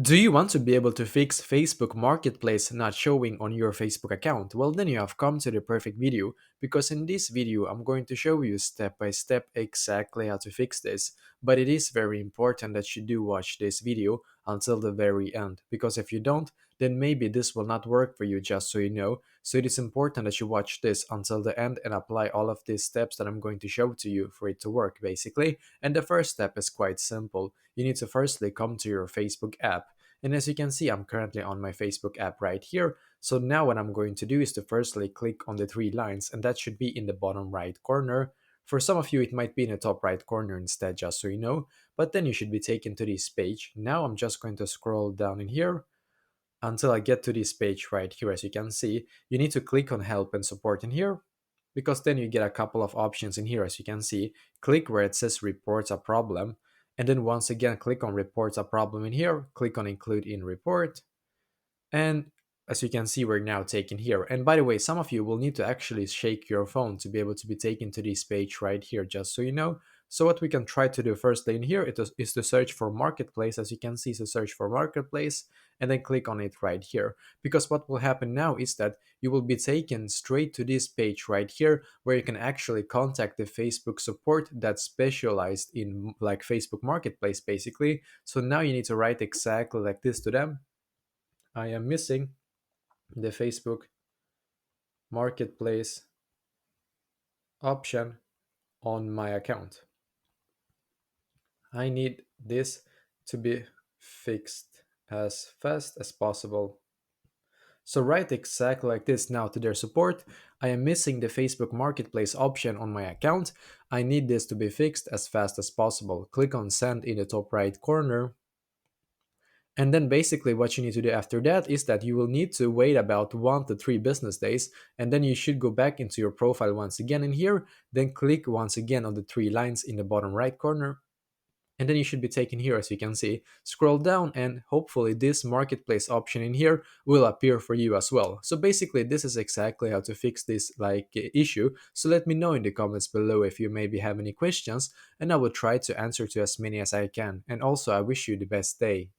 Do you want to be able to fix Facebook Marketplace not showing on your Facebook account? Well, then you have come to the perfect video because in this video I'm going to show you step by step exactly how to fix this. But it is very important that you do watch this video until the very end because if you don't, then maybe this will not work for you, just so you know. So it is important that you watch this until the end and apply all of these steps that I'm going to show to you for it to work basically. And the first step is quite simple. You need to firstly come to your Facebook app. And as you can see, I'm currently on my Facebook app right here. So now what I'm going to do is to firstly click on the three lines, and that should be in the bottom right corner. For some of you, it might be in the top right corner instead, just so you know. But then you should be taken to this page. Now I'm just going to scroll down in here until I get to this page right here. As you can see, you need to click on help and support in here because then you get a couple of options in here. As you can see, click where it says reports a problem, and then once again click on reports a problem in here, click on include in report, and as you can see, we're now taken here. And by the way, some of you will need to actually shake your phone to be able to be taken to this page right here, just so you know. So what we can try to do firstly in here is to search for marketplace. As you can see, so search for marketplace and then click on it right here. Because what will happen now is that you will be taken straight to this page right here where you can actually contact the Facebook support that's specialized in like Facebook marketplace basically. So now you need to write exactly like this to them. I am missing the Facebook Marketplace option on my account. I need this to be fixed as fast as possible. So write exactly like this now to their support. I am missing the Facebook Marketplace option on my account. I need this to be fixed as fast as possible. Click on send in the top right corner. And then basically what you need to do after that is that you will need to wait about 1 to 3 business days, and then you should go back into your profile once again in here, then click once again on the three lines in the bottom right corner, and then you should be taken here. As you can see, scroll down and hopefully this marketplace option in here will appear for you as well. So basically this is exactly how to fix this issue. So let me know in the comments below if you maybe have any questions, and I will try to answer to as many as I can. And also I wish you the best day.